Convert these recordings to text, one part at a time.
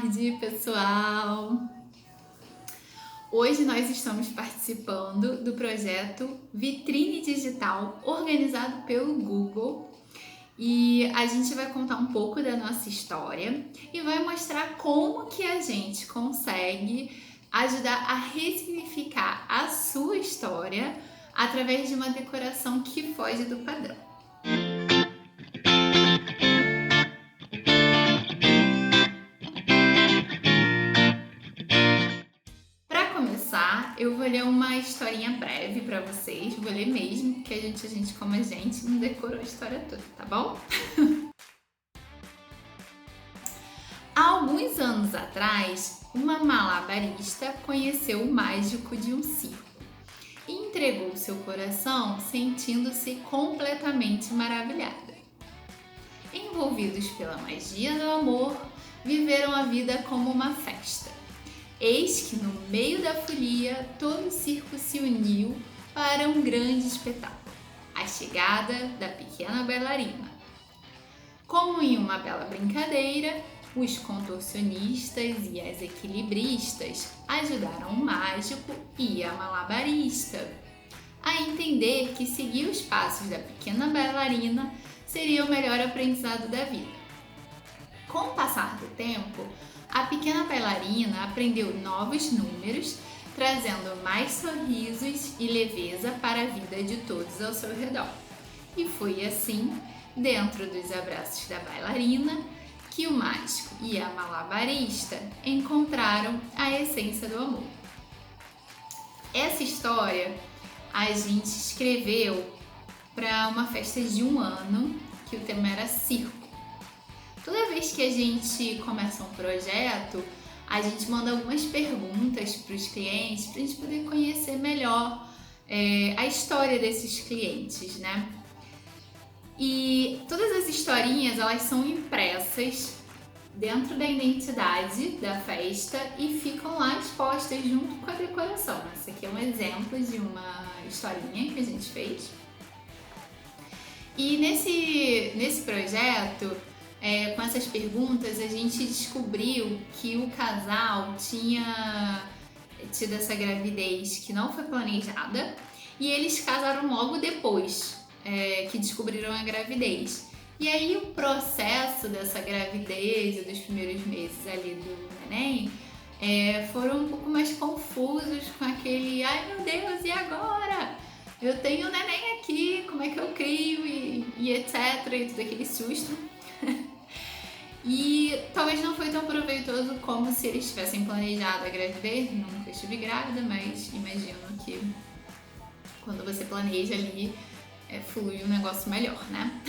tarde, pessoal! Hoje nós estamos participando do projeto Vitrine Digital, organizado pelo Google, e a gente vai contar um pouco da nossa história e vai mostrar como que a gente consegue ajudar a ressignificar a sua história através de uma decoração que foge do padrão. Eu vou ler uma historinha breve pra vocês, vou ler mesmo, porque a gente como a gente não decorou a história toda, tá bom? Há alguns anos atrás, uma malabarista conheceu o mágico de um circo e entregou seu coração sentindo-se completamente maravilhada. Envolvidos pela magia do amor, viveram a vida como uma festa. Eis que no meio da folia, todo o circo se uniu para um grande espetáculo, a chegada da pequena bailarina. Como em uma bela brincadeira, os contorcionistas e as equilibristas ajudaram o mágico e a malabarista a entender que seguir os passos da pequena bailarina seria o melhor aprendizado da vida. Com o passar do tempo, a pequena bailarina aprendeu novos números, trazendo mais sorrisos e leveza para a vida de todos ao seu redor. E foi assim, dentro dos abraços da bailarina, que o mágico e a malabarista encontraram a essência do amor. Essa história a gente escreveu para uma festa de 1 ano, que o tema era circo. Toda vez que a gente começa um projeto, a gente manda algumas perguntas para os clientes para a gente poder conhecer melhor a história desses clientes, né? E todas as historinhas, elas são impressas dentro da identidade da festa e ficam lá expostas junto com a decoração. Esse aqui é um exemplo de uma historinha que a gente fez. E nesse projeto, com essas perguntas, a gente descobriu que o casal tinha tido essa gravidez que não foi planejada e eles casaram logo depois que descobriram a gravidez. E aí o processo dessa gravidez e dos primeiros meses ali do neném foram um pouco mais confusos, com aquele ai meu Deus, e agora? Eu tenho um neném aqui, como é que eu crio e etc, e tudo aquele susto. E talvez não foi tão proveitoso como se eles tivessem planejado a gravidez. Nunca estive grávida, mas imagino que quando você planeja ali, flui um negócio melhor, né?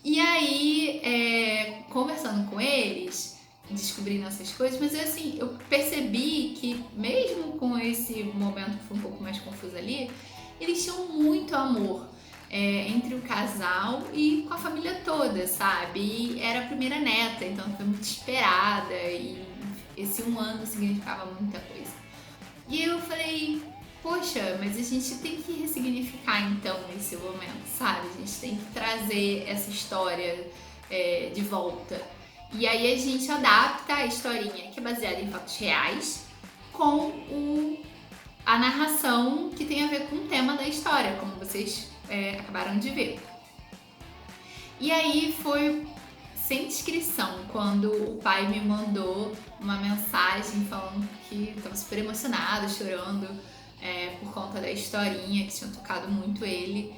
E aí, conversando com eles, descobrindo essas coisas, mas assim, eu percebi que mesmo com esse momento que foi um pouco mais confuso ali, eles tinham muito amor entre o casal e com a família toda, sabe? E era a primeira neta, então foi muito esperada e esse 1 ano significava muita coisa. E eu falei, poxa, mas a gente tem que ressignificar então esse momento, sabe? A gente tem que trazer essa história de volta. E aí a gente adapta a historinha, que é baseada em fatos reais, com a narração que tem a ver com o tema da história, como vocês acabaram de ver. E aí foi sem descrição quando o pai me mandou uma mensagem falando que estava super emocionado, chorando por conta da historinha que tinha tocado muito ele.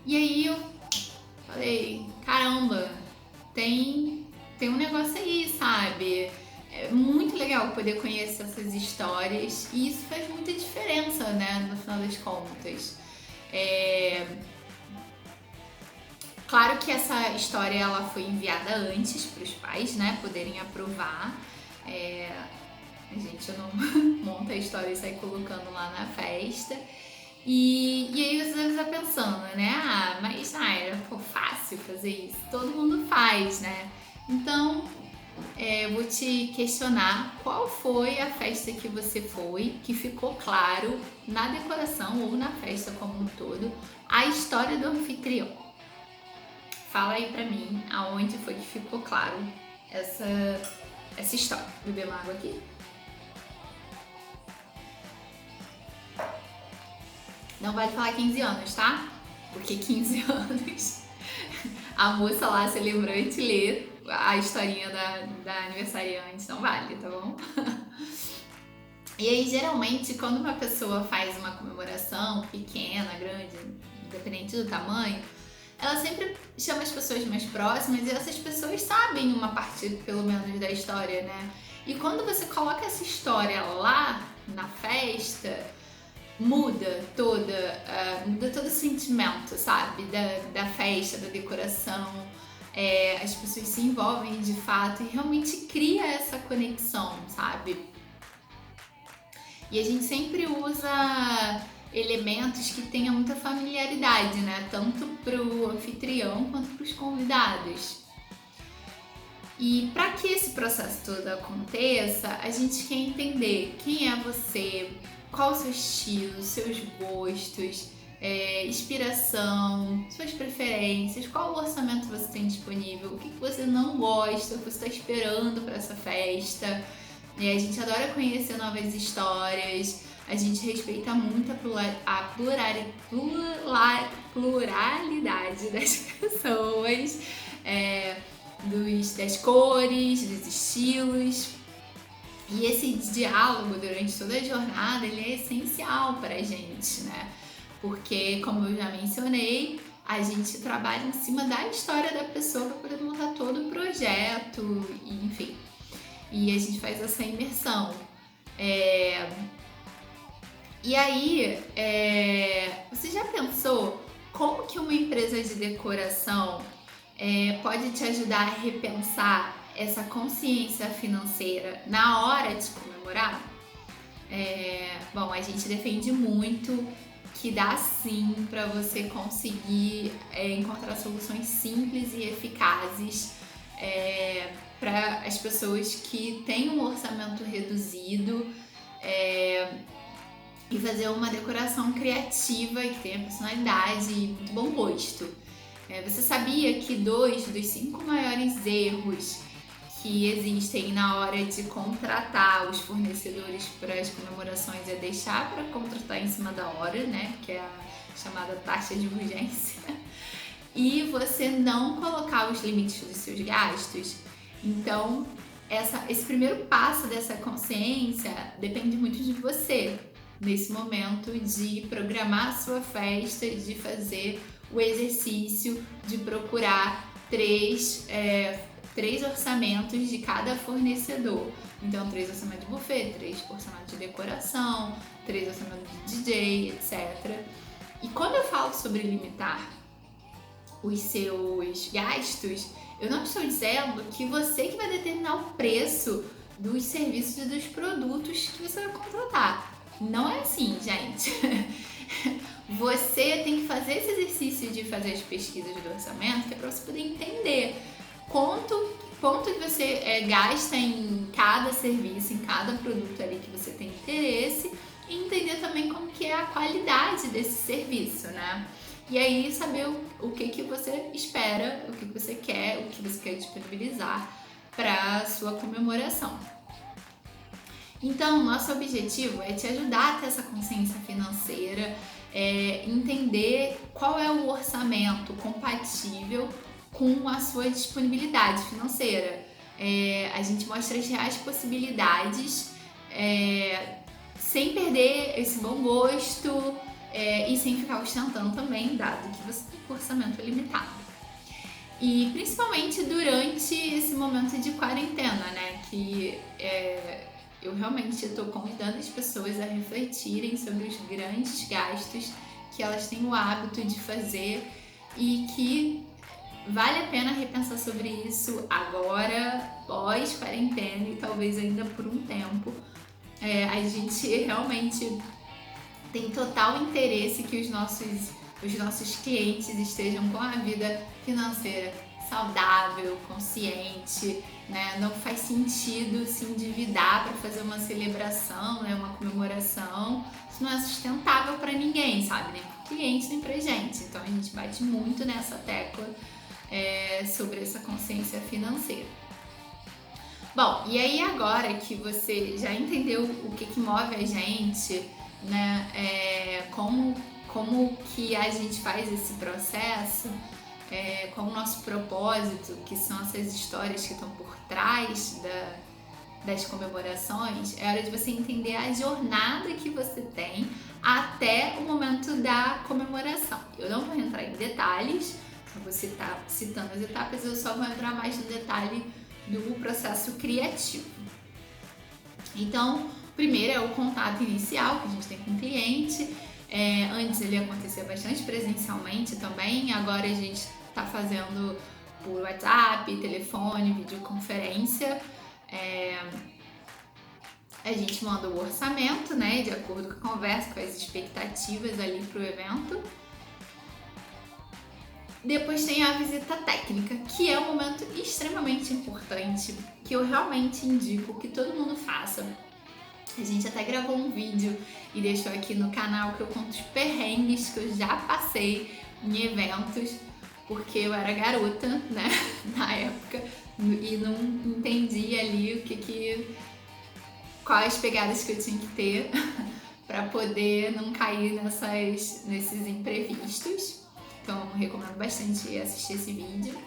E aí eu falei, caramba, tem um negócio aí, sabe? É muito legal poder conhecer essas histórias e isso faz muita diferença, né, no final das contas. Claro que essa história ela foi enviada antes para os pais, né, poderem aprovar. A gente não monta a história e sai colocando lá na festa. E aí você deve estar pensando, né? Mas era fácil fazer isso. Todo mundo faz, né? Então, vou te questionar qual foi a festa que você foi, que ficou claro na decoração ou na festa como um todo, a história do anfitrião. Fala aí pra mim aonde foi que ficou claro essa história. Vou beber uma água aqui. Não vale falar 15 anos, tá? Porque 15 anos a moça lá, celebrante, lê a historinha da aniversariante, não vale, tá bom? E aí, geralmente, quando uma pessoa faz uma comemoração pequena, grande, independente do tamanho, ela sempre chama as pessoas mais próximas e essas pessoas sabem uma parte, pelo menos, da história, né? E quando você coloca essa história lá na festa, muda todo o sentimento, sabe? Da festa, da decoração. As pessoas se envolvem de fato e realmente cria essa conexão, sabe? E a gente sempre usa elementos que tenham muita familiaridade, né? Tanto pro anfitrião quanto pros convidados. E para que esse processo todo aconteça, a gente quer entender quem é você, qual o seu estilo, seus gostos, inspiração, suas preferências, qual o orçamento você tem disponível, o que você não gosta, o que você está esperando para essa festa. A gente adora conhecer novas histórias, a gente respeita muito a pluralidade das pessoas, das cores, dos estilos. E esse diálogo durante toda a jornada, ele é essencial para a gente, né? Porque, como eu já mencionei, a gente trabalha em cima da história da pessoa para poder montar todo o projeto, enfim. E a gente faz essa imersão. E aí, você já pensou como que uma empresa de decoração pode te ajudar a repensar essa consciência financeira na hora de comemorar? Bom, a gente defende muito que dá sim para você conseguir encontrar soluções simples e eficazes para as pessoas que têm um orçamento reduzido e fazer uma decoração criativa e que tenha personalidade e muito bom gosto. Você sabia que 2 dos 5 maiores erros que existem na hora de contratar os fornecedores para as comemorações é deixar para contratar em cima da hora, né? Que é a chamada taxa de urgência. E você não colocar os limites dos seus gastos. Então, esse primeiro passo dessa consciência depende muito de você, nesse momento de programar a sua festa, de fazer o exercício de procurar 3 orçamentos de cada fornecedor. Então, 3 orçamentos de buffet, 3 orçamentos de decoração, 3 orçamentos de DJ, etc. E quando eu falo sobre limitar os seus gastos, eu não estou dizendo que você que vai determinar o preço dos serviços e dos produtos que você vai contratar. Não é assim, gente. Você tem que fazer esse exercício de fazer as pesquisas do orçamento, que é para você poder entender quanto que você gasta em cada serviço, em cada produto ali que você tem interesse, e entender também como que é a qualidade desse serviço, né? E aí saber o que você espera, o que você quer, o que você quer disponibilizar para a sua comemoração. Então, nosso objetivo é te ajudar a ter essa consciência financeira, entender qual é o orçamento compatível com a sua disponibilidade financeira. A gente mostra as reais possibilidades, sem perder esse bom gosto e sem ficar ostentando também, dado que você tem um orçamento limitado. E principalmente durante esse momento de quarentena, né? Que eu realmente estou convidando as pessoas a refletirem sobre os grandes gastos que elas têm o hábito de fazer e que vale a pena repensar sobre isso agora, pós-quarentena e talvez ainda por um tempo. A gente realmente tem total interesse que os nossos clientes estejam com a vida financeira saudável, consciente, né? Não faz sentido se endividar para fazer uma celebração, né? Uma comemoração. Isso não é sustentável para ninguém, sabe? Nem para o cliente, nem para a gente. Então a gente bate muito nessa tecla sobre essa consciência financeira. Bom, e aí agora que você já entendeu o que move a gente, né? Como que a gente faz esse processo, qual o nosso propósito, que são essas histórias que estão por trás das comemorações, é hora de você entender a jornada que você tem até o momento da comemoração. Eu não vou entrar em detalhes, eu vou citando as etapas, eu só vou entrar mais no detalhe do processo criativo. Então, primeiro é o contato inicial que a gente tem com o cliente. Antes ele acontecia bastante presencialmente também, agora a gente está fazendo por WhatsApp, telefone, videoconferência. A gente manda o orçamento, né, de acordo com a conversa, com as expectativas ali para o evento. Depois tem a visita técnica, que é um momento extremamente importante, que eu realmente indico que todo mundo faça. A gente até gravou um vídeo e deixou aqui no canal que eu conto os perrengues que eu já passei em eventos, porque eu era garota, né, na época, e não entendia ali quais pegadas que eu tinha que ter para poder não cair nesses imprevistos. Então, eu recomendo bastante assistir esse vídeo.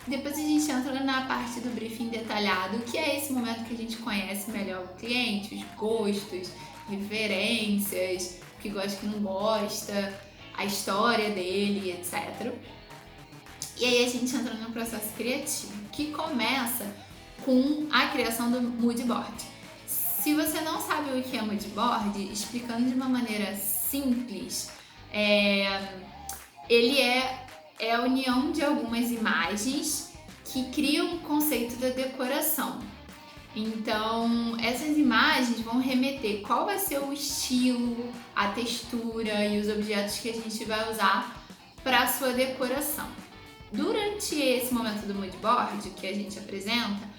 Depois a gente entra na parte do briefing detalhado, que é esse momento que a gente conhece melhor o cliente, os gostos, referências, o que gosta, o que não gosta, a história dele, etc. E aí a gente entra no processo criativo, que começa com a criação do mood board. Se você não sabe o que é mood board, explicando de uma maneira simples, ele é a união de algumas imagens que criam o conceito da decoração. Então, essas imagens vão remeter qual vai ser o estilo, a textura e os objetos que a gente vai usar para a sua decoração. Durante esse momento do mood board que a gente apresenta,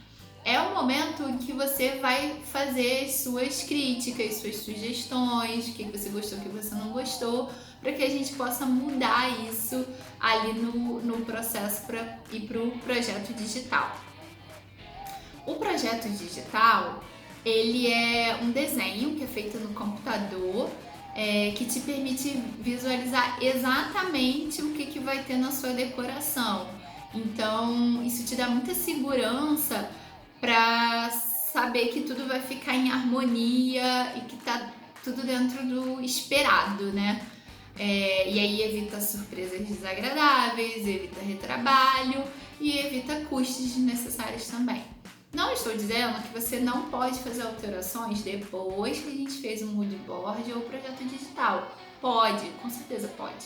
é o momento em que você vai fazer suas críticas, suas sugestões, o que você gostou, o que você não gostou, para que a gente possa mudar isso ali no processo para ir para o projeto digital. O projeto digital, ele é um desenho que é feito no computador, que te permite visualizar exatamente o que vai ter na sua decoração. Então, isso te dá muita segurança para saber que tudo vai ficar em harmonia e que tá tudo dentro do esperado, né? E aí evita surpresas desagradáveis, evita retrabalho e evita custos desnecessários também. Não estou dizendo que você não pode fazer alterações depois que a gente fez um mood board ou projeto digital. Pode, com certeza pode.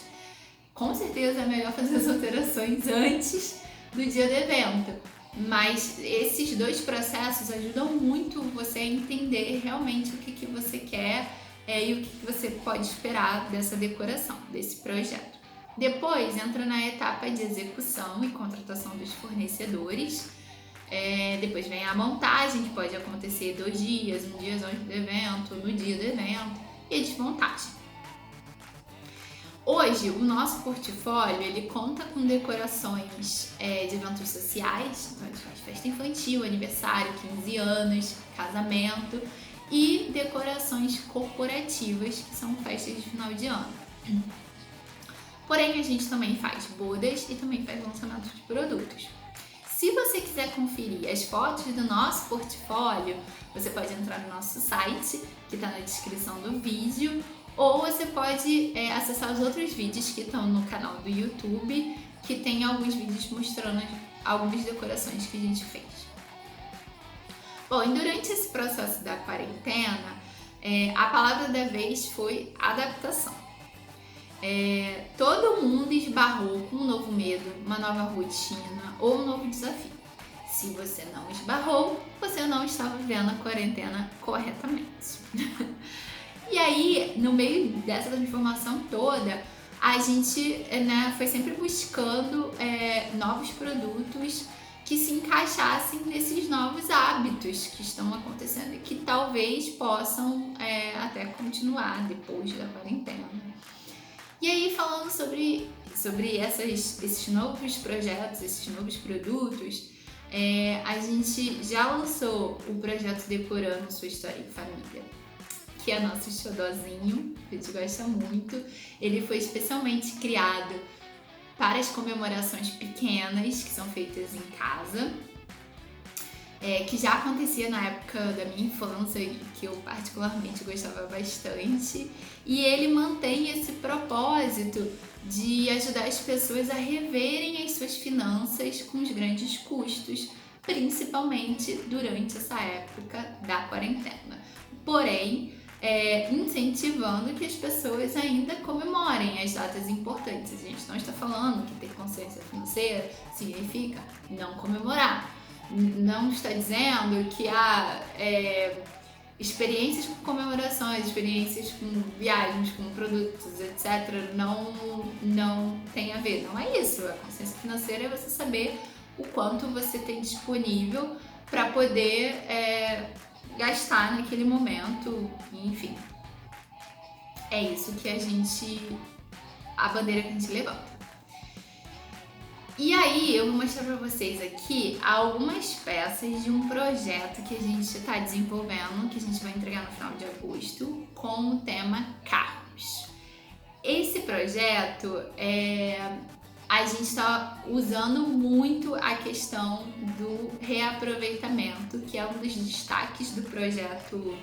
Com certeza é melhor fazer as alterações antes do dia do evento. Mas esses dois processos ajudam muito você a entender realmente o que você quer e o que você pode esperar dessa decoração, desse projeto. Depois entra na etapa de execução e contratação dos fornecedores. Depois vem a montagem, que pode acontecer 2 dias, um dia antes do evento, no dia do evento, e a desmontagem. Hoje, o nosso portfólio, ele conta com decorações de eventos sociais, então a gente faz festa infantil, aniversário, 15 anos, casamento, e decorações corporativas, que são festas de final de ano. Porém, a gente também faz bodas e também faz lançamento de produtos. Se você quiser conferir as fotos do nosso portfólio, você pode entrar no nosso site, que está na descrição do vídeo, ou você pode acessar os outros vídeos que estão no canal do YouTube, que tem alguns vídeos mostrando algumas decorações que a gente fez. Bom, e durante esse processo da quarentena, a palavra da vez foi adaptação. Todo mundo esbarrou com um novo medo, uma nova rotina ou um novo desafio. Se você não esbarrou, você não estava vivendo a quarentena corretamente. E aí, no meio dessa transformação toda, a gente foi sempre buscando novos produtos que se encaixassem nesses novos hábitos que estão acontecendo e que talvez possam até continuar depois da quarentena. E aí, falando sobre esses novos projetos, esses novos produtos, A gente já lançou o projeto Decorando Sua História em Família, que é nosso xodózinho, a gente gosta muito. Ele foi especialmente criado para as comemorações pequenas que são feitas em casa, que já acontecia na época da minha infância e que eu particularmente gostava bastante. E ele mantém esse propósito de ajudar as pessoas a reverem as suas finanças com os grandes custos, principalmente durante essa época da quarentena. Porém, incentivando que as pessoas ainda comemorem as datas importantes. A gente não está falando que ter consciência financeira significa não comemorar. Não está dizendo que experiências com comemorações, experiências com viagens, com produtos, etc. não tem a ver. Não é isso. A consciência financeira é você saber o quanto você tem disponível para poder gastar naquele momento, enfim. É isso que a bandeira que a gente levanta. E aí, eu vou mostrar pra vocês aqui algumas peças de um projeto que a gente está desenvolvendo, que a gente vai entregar no final de agosto, com o tema carros. Esse projeto, a gente está usando muito a questão do reaproveitamento, que é um dos destaques do projeto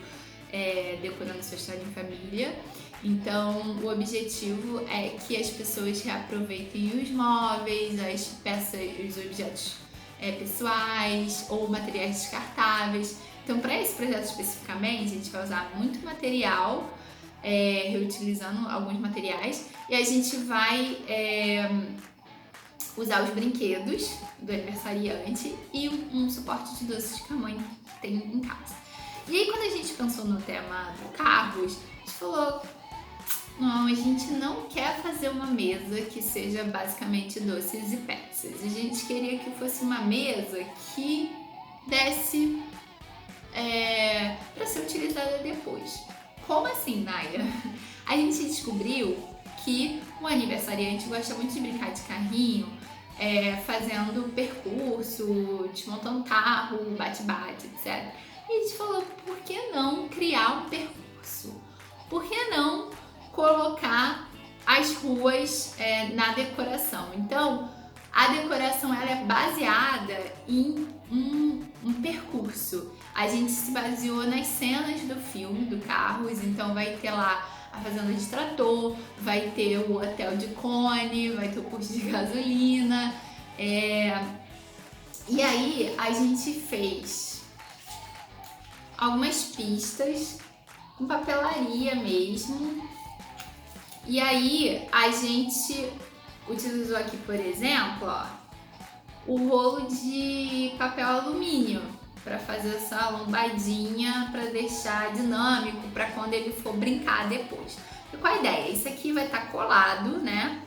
Decorando Sua História em Família. Então, o objetivo é que as pessoas reaproveitem os móveis, as peças, os objetos pessoais ou materiais descartáveis. Então, para esse projeto especificamente, a gente vai usar muito material, reutilizando alguns materiais, e a gente vai usar os brinquedos do aniversariante e um suporte de doces que a mãe tem em casa. E aí, quando a gente pensou no tema do carros, a gente falou: não, a gente não quer fazer uma mesa que seja basicamente doces e peças. A gente queria que fosse uma mesa que desse para ser utilizada depois. Como assim, Naya? A gente descobriu que o aniversariante gosta muito de brincar de carrinho, fazendo percurso, desmontando carro, bate-bate, etc. E a gente falou: por que não criar um percurso? Por que não colocar as ruas na decoração? Então, a decoração ela é baseada em um percurso. A gente se baseou nas cenas do filme do Carros, então vai ter lá a fazenda de trator, vai ter o hotel de Cone, vai ter o posto de gasolina. E aí a gente fez algumas pistas com papelaria mesmo. E aí a gente utilizou aqui, por exemplo, o rolo de papel alumínio para fazer essa lombadinha, para deixar dinâmico para quando ele for brincar depois. E qual a ideia? Isso aqui vai estar colado, né?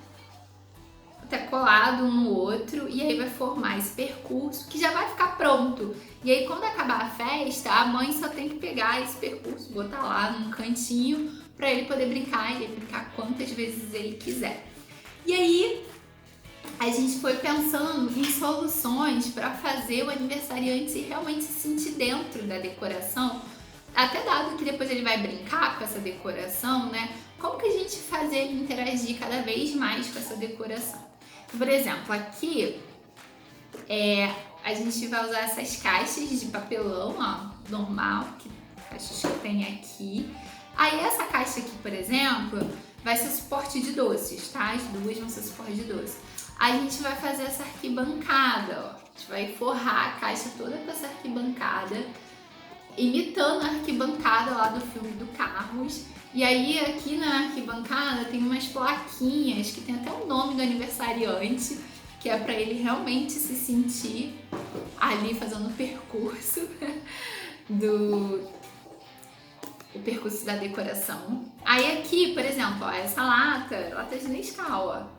Vai estar colado um no outro e aí vai formar esse percurso que já vai ficar pronto. E aí quando acabar a festa, a mãe só tem que pegar esse percurso, botar lá num cantinho para ele poder brincar, e ele brincar quantas vezes ele quiser. E aí a gente foi pensando em soluções para fazer o aniversariante realmente se sentir dentro da decoração, até dado que depois ele vai brincar com essa decoração, né? Como que a gente fazer ele interagir cada vez mais com essa decoração? Por exemplo, aqui a gente vai usar essas caixas de papelão, normal, caixas que tem aqui. Aí essa caixa aqui, por exemplo, vai ser suporte de doces, tá? As duas vão ser suporte de doce. A gente vai fazer essa arquibancada, A gente vai forrar a caixa toda com essa arquibancada, imitando a arquibancada lá do filme do Carros. E aí aqui na arquibancada tem umas plaquinhas que tem até o nome do aniversariante, que é para ele realmente se sentir ali fazendo o percurso o percurso da decoração. Aí aqui, por exemplo, essa lata de Nescau,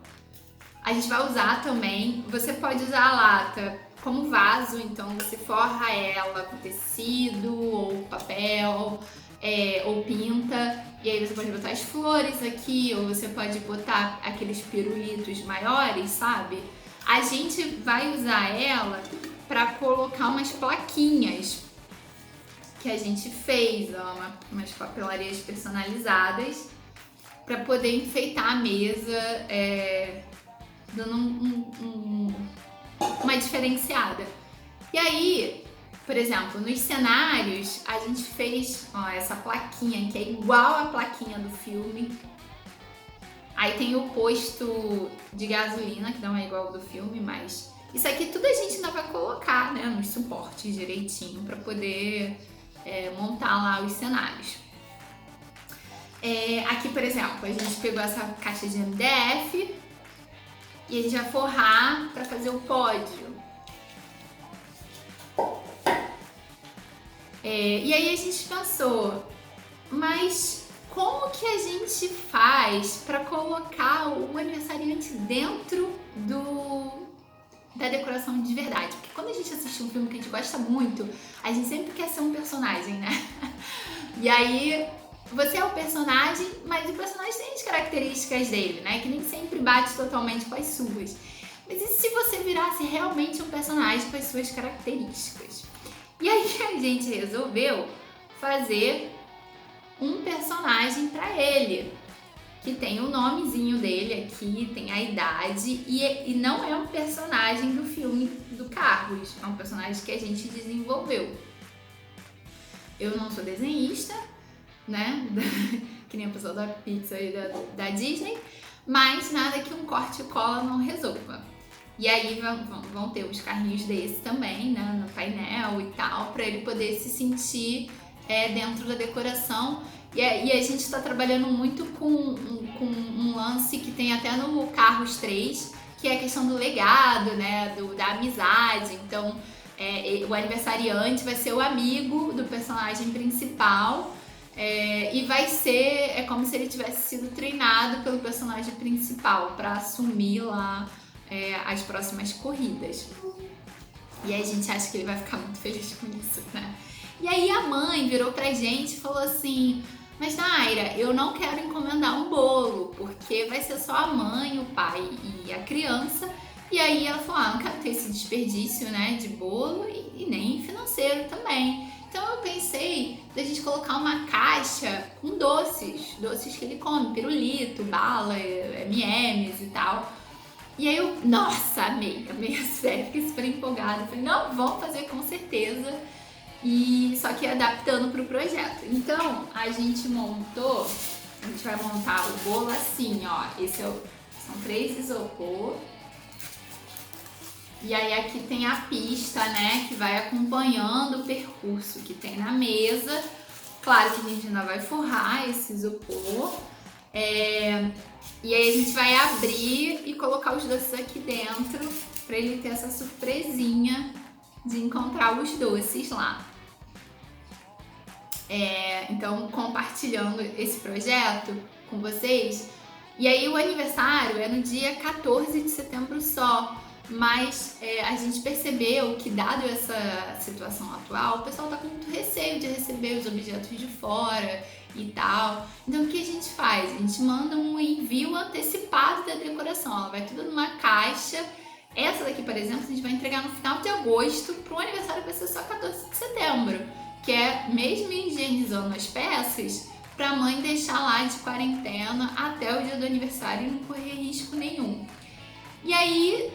a gente vai usar também, você pode usar a lata como vaso, então você forra ela com tecido ou papel, ou pinta, e aí você pode botar as flores aqui, ou você pode botar aqueles pirulitos maiores, sabe? A gente vai usar ela para colocar umas plaquinhas que a gente fez, ó, umas papelarias personalizadas para poder enfeitar a mesa, dando uma diferenciada. E aí, por exemplo, nos cenários, a gente fez, ó, essa plaquinha que é igual à plaquinha do filme. Aí tem o posto de gasolina, que não é igual ao do filme, mas isso aqui tudo a gente ainda vai colocar, né, nos suportes direitinho para poder montar lá os cenários. Aqui, por exemplo, a gente pegou essa caixa de MDF e a gente vai forrar para fazer o pódio. E aí a gente pensou, mas como que a gente faz para colocar o aniversariante dentro da decoração de verdade? Porque quando a gente assiste um filme que a gente gosta muito, a gente sempre quer ser um personagem, né? E aí você é o personagem, mas o personagem tem as características dele, né? Que nem sempre bate totalmente com as suas. Mas e se você virasse realmente um personagem com as suas características? E aí a gente resolveu fazer um personagem para ele, que tem o nomezinho dele aqui, tem a idade, e não é um personagem do filme do Carros, é um personagem que a gente desenvolveu. Eu não sou desenhista, né, que nem a pessoa da Pixar e da Disney, mas nada que um corte e cola não resolva. E aí vão ter os carrinhos desses também, né, no painel e tal, para ele poder se sentir dentro da decoração. E a gente está trabalhando muito com um lance que tem até no Carros 3, que é a questão do legado, né, da amizade. Então, o aniversariante vai ser o amigo do personagem principal, e vai ser como se ele tivesse sido treinado pelo personagem principal para assumir lá as próximas corridas. E aí a gente acha que ele vai ficar muito feliz com isso, né? E aí a mãe virou pra gente e falou assim: mas Naira, eu não quero encomendar um bolo, porque vai ser só a mãe, o pai e a criança. E aí ela falou: não quero ter esse desperdício, né, de bolo e nem financeiro também. Então eu pensei da gente colocar uma caixa com doces que ele come, pirulito, bala, M&M's e tal. E aí eu, nossa, amei a série, fiquei super empolgada. Falei, não, vamos fazer com certeza. E só que adaptando para o projeto. Então a gente vai montar o bolo assim, ó. São 3 isopor. E aí aqui tem a pista, né, que vai acompanhando o percurso que tem na mesa. Claro que a gente ainda vai forrar esse isopor. E aí a gente vai abrir e colocar os doces aqui dentro para ele ter essa surpresinha de encontrar os doces lá. Então, compartilhando esse projeto com vocês. E aí o aniversário é no dia 14 de setembro só, mas a gente percebeu que, dado essa situação atual, o pessoal tá com muito receio de receber os objetos de fora e tal. Então o que a gente faz? A gente manda um envio antecipado da decoração. Ela vai tudo numa caixa. Essa daqui, por exemplo, a gente vai entregar no final de agosto para o aniversário que vai ser só 14 de setembro, que é mesmo higienizando as peças para a mãe deixar lá de quarentena até o dia do aniversário e não correr risco nenhum. E aí,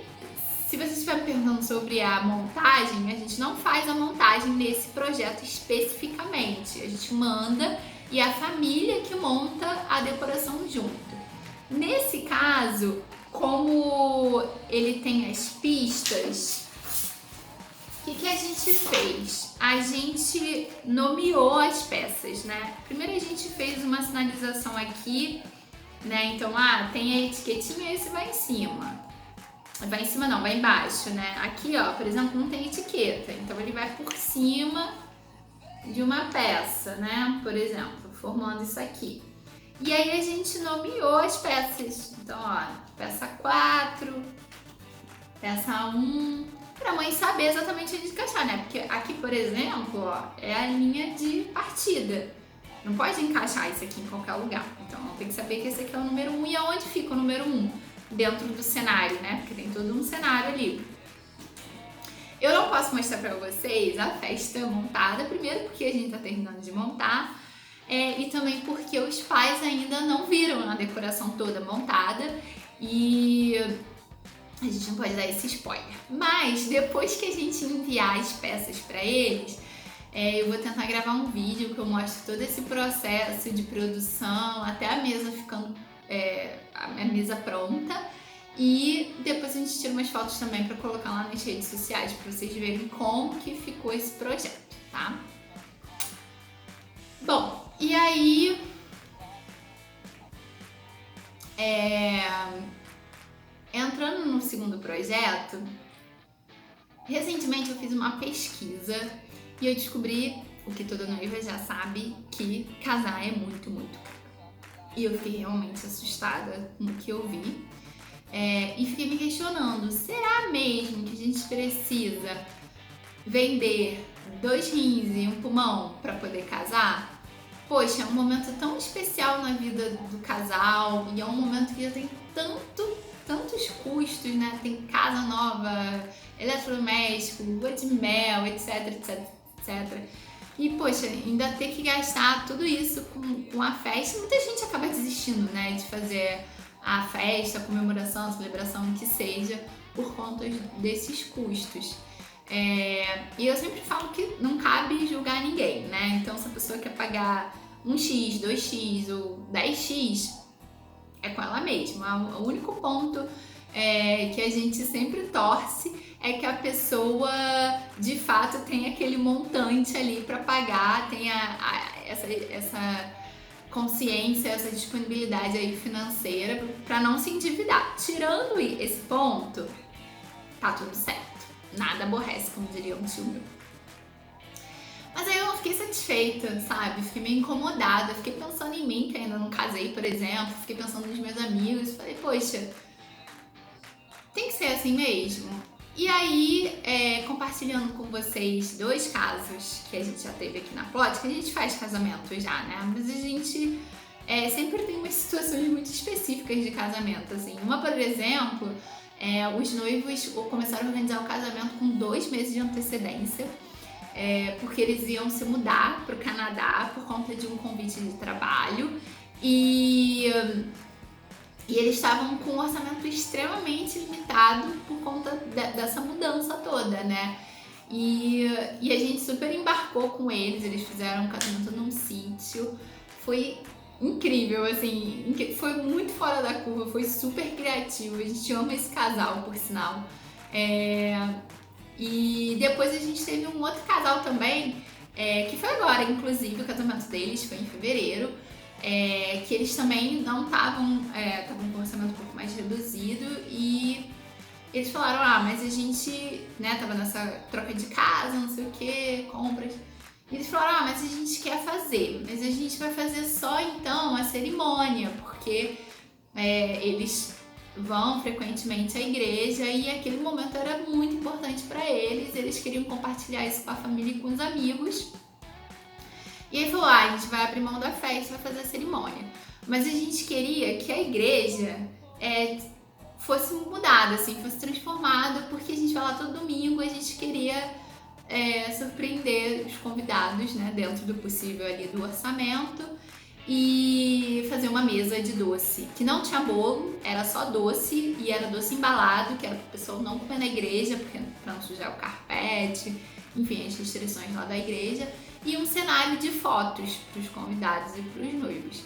se você estiver me perguntando sobre a montagem, a gente não faz a montagem nesse projeto especificamente. A gente manda e é a família que monta a decoração junto. Nesse caso, como ele tem as pistas, o que a gente fez? A gente nomeou as peças, né? Primeiro a gente fez uma sinalização aqui, né? Então, tem a etiquetinha e esse vai em cima. Vai em cima não, vai embaixo, né? Aqui, ó, por exemplo, não tem etiqueta. Então ele vai por cima de uma peça, né? Por exemplo, formando isso aqui. E aí a gente nomeou as peças. Então, ó, peça 4, peça 1, pra mãe saber exatamente onde encaixar, né? Porque aqui, por exemplo, ó, é a linha de partida. Não pode encaixar isso aqui em qualquer lugar. Então, tem que saber que esse aqui é o número 1 e aonde fica o número 1 dentro do cenário, né? Porque tem todo um cenário ali. Eu não posso mostrar pra vocês a festa montada, primeiro porque a gente tá terminando de montar, e também porque os pais ainda não viram a decoração toda montada e a gente não pode dar esse spoiler. Mas depois que a gente enviar as peças pra eles, eu vou tentar gravar um vídeo que eu mostro todo esse processo de produção, até a mesa ficando, a mesa pronta. E depois a gente tira umas fotos também para colocar lá nas redes sociais para vocês verem como que ficou esse projeto, tá? Bom, e aí entrando no segundo projeto, recentemente eu fiz uma pesquisa e eu descobri o que toda noiva já sabe, que casar é muito, muito caro. E eu fiquei realmente assustada com o que eu vi. E fiquei me questionando, será mesmo que a gente precisa vender 2 rins e um pulmão para poder casar? Poxa, é um momento tão especial na vida do casal e é um momento que já tem tantos custos, né? Tem casa nova, eletrodoméstico, lua de mel, etc, etc, etc. E, poxa, ainda ter que gastar tudo isso com a festa, muita gente acaba desistindo, né, de fazer a festa, a comemoração, a celebração, que seja, por conta desses custos. E eu sempre falo que não cabe julgar ninguém, né? Então, se a pessoa quer pagar 1x, 2x ou 10x, é com ela mesma. O único ponto que a gente sempre torce é que a pessoa, de fato, tenha aquele montante ali para pagar, tenha essa consciência, essa disponibilidade aí financeira para não se endividar. Tirando esse ponto, tá tudo certo. Nada aborrece, como diria um tio meu. Mas aí eu não fiquei satisfeita, sabe? Fiquei meio incomodada, fiquei pensando em mim, que ainda não casei, por exemplo, fiquei pensando nos meus amigos, falei, poxa, tem que ser assim mesmo. E aí, compartilhando com vocês 2 casos que a gente já teve aqui na Plot, que a gente faz casamento já, né? Mas a gente sempre tem umas situações muito específicas de casamento, assim. Uma, por exemplo, os noivos começaram a organizar o casamento com 2 meses de antecedência, porque eles iam se mudar para o Canadá por conta de um convite de trabalho e eles estavam com um orçamento extremamente limitado por conta dessa mudança toda, né? E a gente super embarcou com eles fizeram um casamento num sítio, foi incrível, assim, foi muito fora da curva, foi super criativo, a gente ama esse casal, por sinal. E depois a gente teve um outro casal também, que foi agora, inclusive, o casamento deles foi em fevereiro, que eles também não estavam com um orçamento um pouco mais reduzido e eles falaram, mas a gente, né, tava nessa troca de casa, não sei o que, compras. E eles falaram, mas a gente quer fazer, mas a gente vai fazer só então a cerimônia, porque eles vão frequentemente à igreja e aquele momento era muito importante para eles queriam compartilhar isso com a família e com os amigos. E aí falou, a gente vai abrir mão da festa, vai fazer a cerimônia. Mas a gente queria que a igreja fosse mudada, assim, fosse transformada, porque a gente vai lá todo domingo, a gente queria surpreender os convidados, né, dentro do possível ali do orçamento, e fazer uma mesa de doce, que não tinha bolo, era só doce, e era doce embalado, que era para o pessoal não comer na igreja, para não sujar o carpete, enfim, as restrições lá da igreja, e um cenário de fotos para os convidados e para os noivos.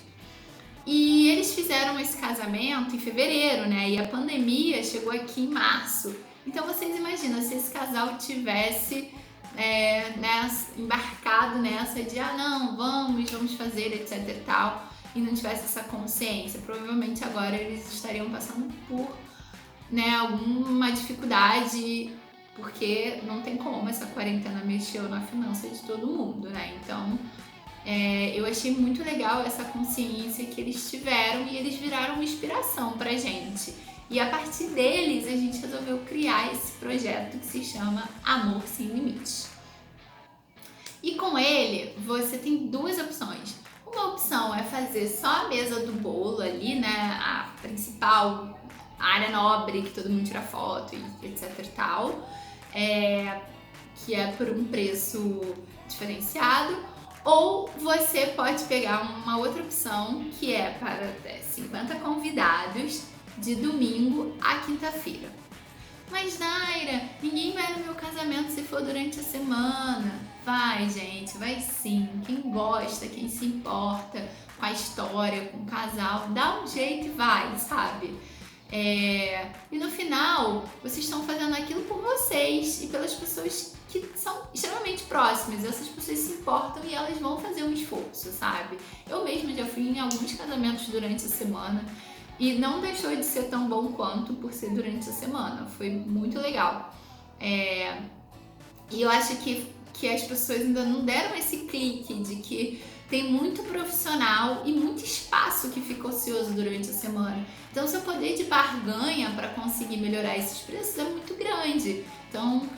E eles fizeram esse casamento em fevereiro, né? E a pandemia chegou aqui em março. Então vocês imaginam se esse casal tivesse embarcado nessa de não, vamos fazer, etc e tal, e não tivesse essa consciência. Provavelmente agora eles estariam passando por alguma dificuldade, porque não tem como, essa quarentena mexeu na finança de todo mundo, né? Então, eu achei muito legal essa consciência que eles tiveram e eles viraram uma inspiração pra gente. E a partir deles, a gente resolveu criar esse projeto que se chama Amor Sem Limites. E com ele, você tem 2 opções. Uma opção é fazer só a mesa do bolo ali, né? A principal área nobre, que todo mundo tira foto e etc e tal. que é por um preço diferenciado, ou você pode pegar uma outra opção que é para 50 convidados de domingo a quinta-feira. Mas Naira, ninguém vai no meu casamento se for durante a semana. Vai, gente, vai sim. Quem gosta, quem se importa com a história, com o casal, dá um jeito e vai, sabe? E no final, vocês estão fazendo aquilo por vocês e pelas pessoas que são extremamente próximas. Essas pessoas se importam e elas vão fazer um esforço, sabe? Eu mesma já fui em alguns casamentos durante a semana e não deixou de ser tão bom quanto por ser durante a semana. Foi muito legal. E eu acho que as pessoas ainda não deram esse clique de que tem muito profissional e muito espaço que fica ocioso durante a semana. Então, seu poder de barganha para conseguir melhorar esses preços é muito grande. Então,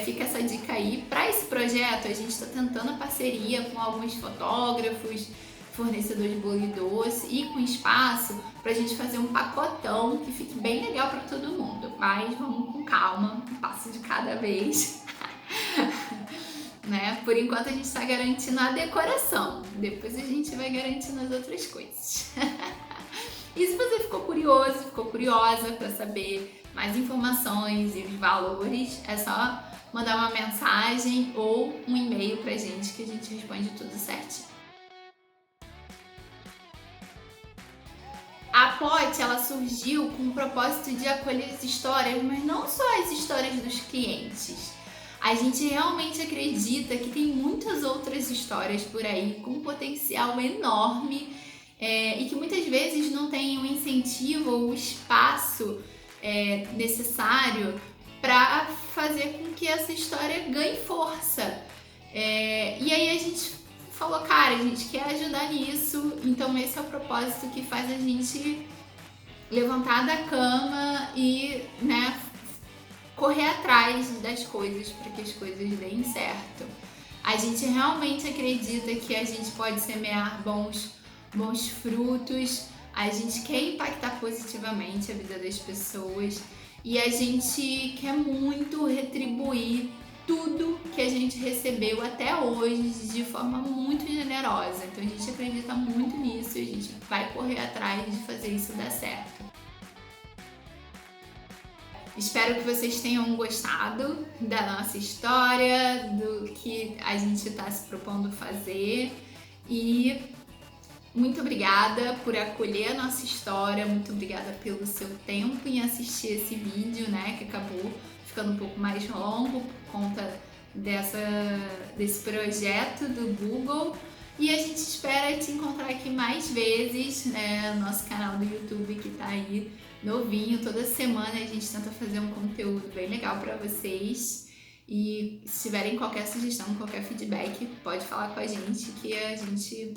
fica essa dica aí. Para esse projeto, a gente está tentando a parceria com alguns fotógrafos, fornecedores de bolo e doce e com espaço para a gente fazer um pacotão que fique bem legal para todo mundo. Mas vamos com calma, um passo de cada vez. Né? Por enquanto a gente está garantindo a decoração, depois a gente vai garantindo as outras coisas. E se você ficou curioso, ficou curiosa para saber mais informações e os valores, é só mandar uma mensagem ou um e-mail pra gente que a gente responde tudo certinho. A Plot, ela surgiu com o propósito de acolher as histórias, mas não só as histórias dos clientes. A gente realmente acredita que tem muitas outras histórias por aí com um potencial enorme e que muitas vezes não tem o incentivo ou o espaço necessário para fazer com que essa história ganhe força. E aí a gente falou, cara, a gente quer ajudar nisso, então esse é o propósito que faz a gente levantar da cama e, né, correr atrás das coisas para que as coisas deem certo. A gente realmente acredita que a gente pode semear bons frutos, a gente quer impactar positivamente a vida das pessoas e a gente quer muito retribuir tudo que a gente recebeu até hoje de forma muito generosa. Então a gente acredita muito nisso e a gente vai correr atrás de fazer isso dar certo. Espero que vocês tenham gostado da nossa história, do que a gente está se propondo fazer e muito obrigada por acolher a nossa história, muito obrigada pelo seu tempo em assistir esse vídeo, né, que acabou ficando um pouco mais longo por conta desse projeto do Google. E a gente espera te encontrar aqui mais vezes, né, no nosso canal do YouTube que tá aí novinho. Toda semana a gente tenta fazer um conteúdo bem legal para vocês. E se tiverem qualquer sugestão, qualquer feedback, pode falar com a gente que a gente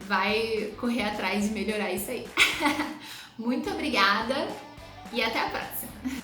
vai correr atrás de melhorar isso aí. Muito obrigada e até a próxima!